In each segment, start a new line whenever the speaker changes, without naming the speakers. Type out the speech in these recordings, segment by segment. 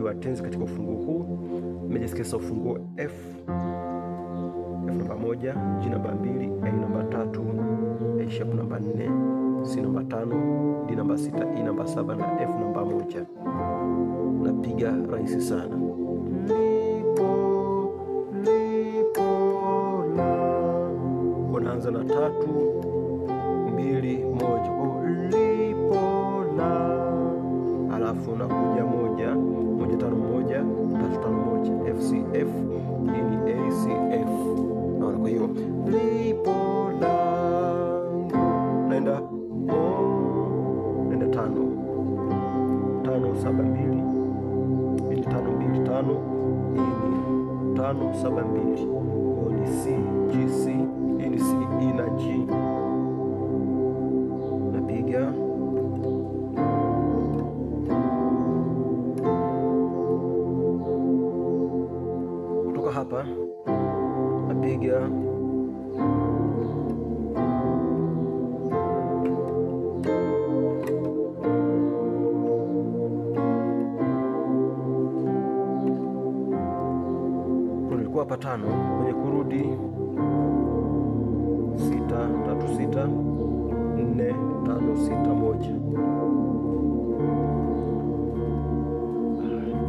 wa tenzi katika ufunguo huu. Major scales za ufunguo F namba 1, G namba 2, A namba 3, A sharp namba 4, C namba 5, D namba 6, E namba 7 na F namba 1. Napiga rahisi sana. Unaanza na 3 2 1 lipo la, alafu unakuja 1 1 5 1 3 5 1 F C F. Hii ni A C F. Naona, kwa hiyo lipo langu, naenda 5 5 7 2 2 5 2 5. Hii ni 5 7 2. Kwa ni C G C. Hii ni C E na G. Napiga kutoka hapa, napiga nilikuwa hapa 5 kwenye kurudi 6 3 6 4 5 6 1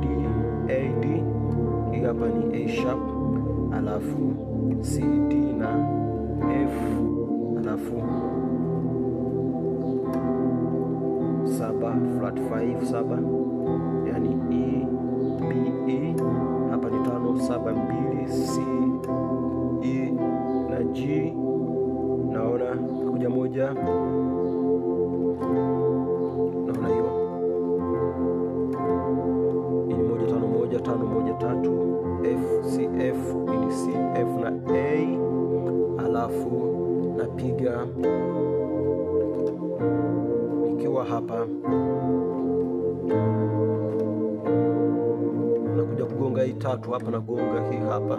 D A D. Hii hapa ni A sharp, alafu C D na F, alafu 7 flat 5 7, yani E B E. Hapa ni 5 7 2 C E na G. Naona kuja 1, naona hiyo ni 1 5 1 5 1 3 F C F. Ni C F na A, alafu napiga nikiwa hapa, nakuja kugonga hii 3 hapa, nagonga hii hapa,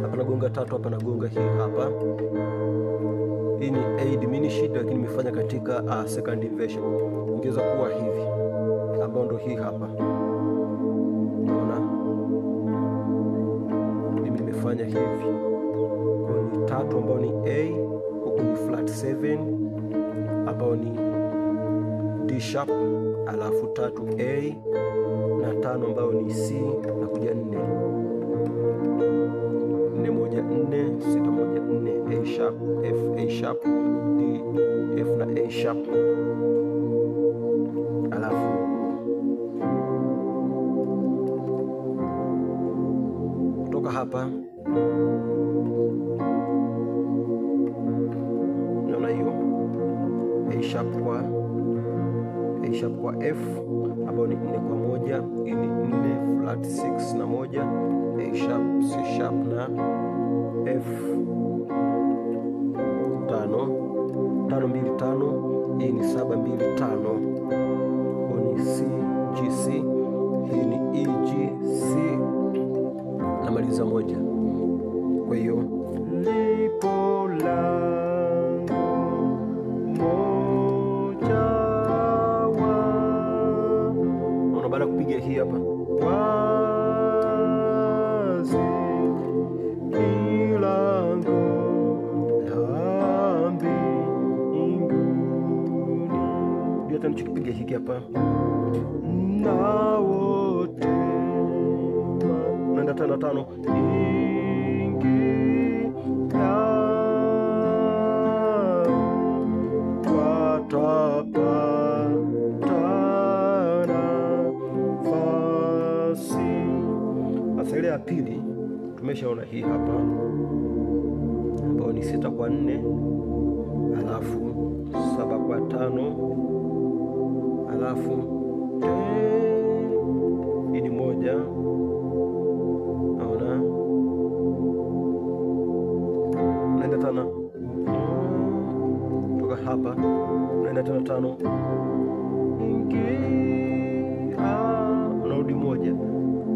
hapa nagonga 3 hapa, nagonga hii hapa. Hii ni A diminished, lakini nimefanya katika second inversion. Ingeweza kuwa hivi, ambao ndo hii hapa. Unaona, mimi nimefanya hivi. Kwa ni 3 ambao ni A, huku ni flat 7 ambao ni D sharp, alafu 3 A na 5 ambao ni C, na kuja 4 4 1 4 6 1 4 A sharp F A sharp D F na A sharp, alafu kutoka hapa naona hiyo A sharp kwa F ambao ni 4 kwa 1. Hii ni 4 flat 6 na 1 A sharp C sharp na F 5 5 2 5. Hii ni 7 2 5. Ni C G C. Hii ni E G C, namaliza 1. Kwa hiyo lipo langu moja wa, naona baada ya kupiga hii hapa wazi milango ya mbinguni. Ndio hata nikipiga hiki hapa na wote, naenda 5 5 ile ya pili tumeshaona hii hapa ambayo ni 6 kwa 4, alafu 7 kwa 5, alafu hii ni 1. Naona naenda 5 toka hapa, naenda 5 unarudi 1.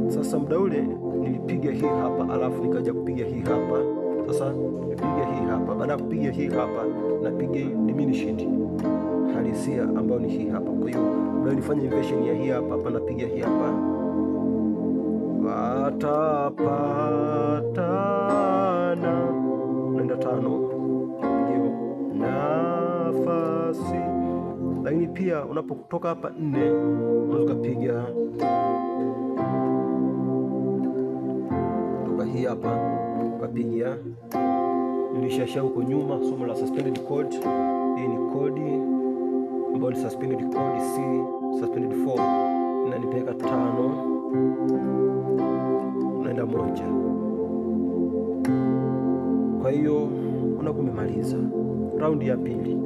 Sasa muda ule nilipiga hii hapa, alafu nikaja kupiga hii hapa. Sasa nipiga hii hapa, baada ya kupiga hii hapa napiga diminished halisia ambayo ni hii hapa. Kwa hiyo ndio nifanye inversion ya hii hapa, napiga hii hapa watapatana, unaenda tano, ndio nafasi. Lakini pia unapotoka hapa 4 unaweza kupiga toka hii hapa ukapiga. Nilishasha huko nyuma somo la suspended chord. Hii ni kodi ambayo ni suspended chord C suspended 4, inanipeleka 5, unaenda 1. Kwa hiyo unakuwa umemaliza raundi ya pili.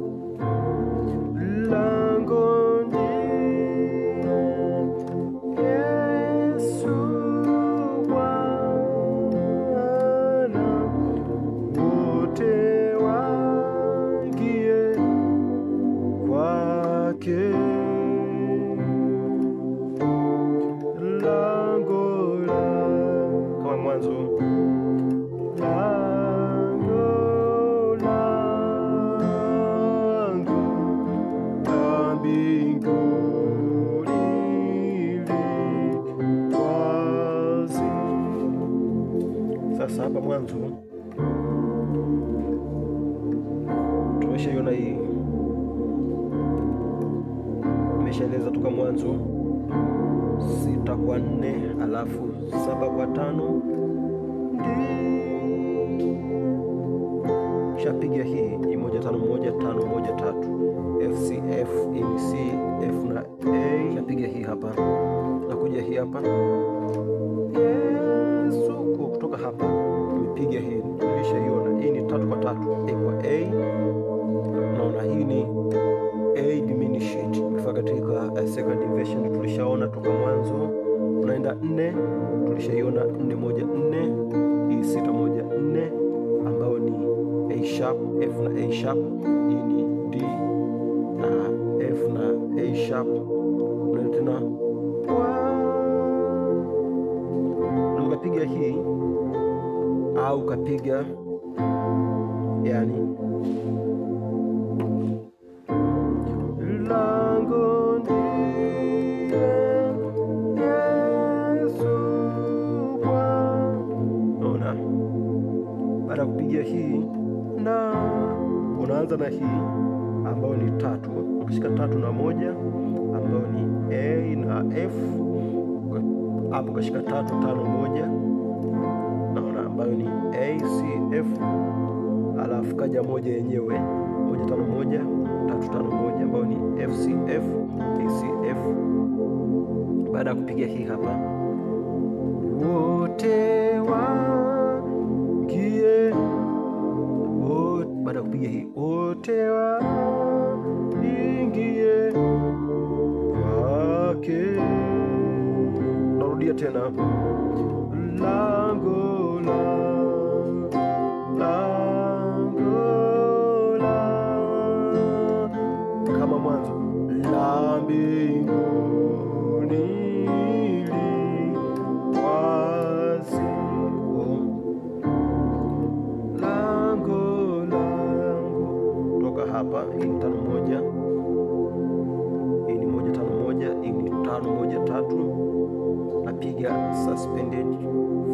Langoni Yesu Bwana, wote waingie kwake. Lango la kama mwanzo, sasa hapa mwanzo tumeshaiona hii, nimeshaeleza toka mwanzo 6 kwa 4 alafu 7 kwa 5. Shapiga hii 1 5 1 5 1 3 F C F, hii ni C F na A. Shapiga hii hapa na kuja hii hapa Yesu. Kutoka hapa nimepiga hii, nilishaiona hii ni 3 kwa 3 A kwa A. Naona hii ni A diminished, ikifika katika second inversion tulishaona toka mwanzo. Unaenda 4, tulishaiona 4 1 4, hii 6 1 4 ambayo ni A sharp F na A sharp. Hii ni D na F na A sharp. Unaenda tena ukapiga hii au ukapiga yani langoni Yesu Bwana. Baada ya kupiga hii na unaanza na hii ambayo ni 3, ukishika 3 na 1 ambayo ni A na F, hapo ukashika 3 5 1, naona ambayo ni A C F, alafu kaja moja yenyewe 1 5 1 3 5 1 ambayo ni F C F A C F. Baada ya kupiga hii hapa wote waingie, baada ya kupiga hii wote waingie kwake. Narudia tena lango la kama mwanzo la mbinguni wazi, lango toka hapa. Hii ni 5 1, hii ni 1 5 1, hii ni 5 1 3. Napiga suspended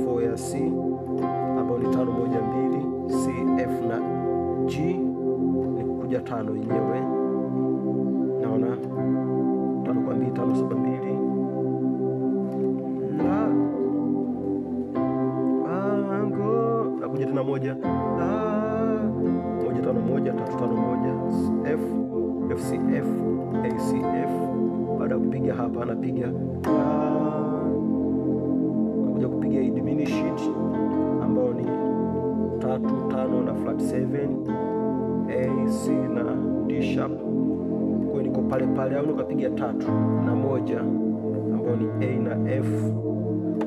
4 ya C ambayo ni 5 1 2 C F na G, ni kuja 5 yenyewe. Naona 5 kwa 2 5 7 2 lango, nakuja tena 1 1 5 1 3 5 1 F F C F A C F. Baada ya kupiga hapa napiga kupiga hii diminished ambayo ni 3 5 na flat 7 A C na D sharp. Kwa niko pale pale, au nikapiga 3 na 1 ambayo ni A na F,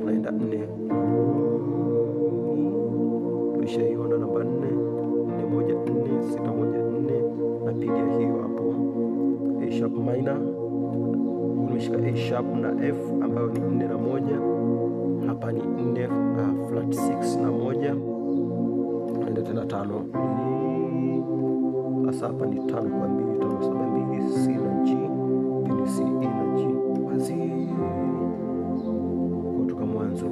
naenda 4. Tulishaiona namba 4 4 1 4 6 1 4. Napiga hiyo hapo A sharp minor, unashika A sharp na F ambayo ni 4 na 1. Hapa ni 4 flat 6 na 1, naenda tena 5. Sasa hapa ni 5 kwa 2 5 7 2 C na G, B C E na G wazi kutoka mwanzo.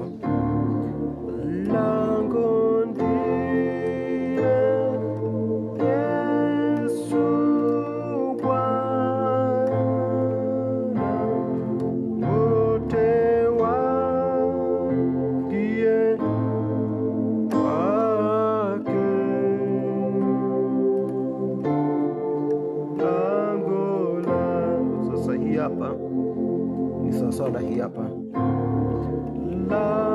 hapa ni sawasawa na hii hapa la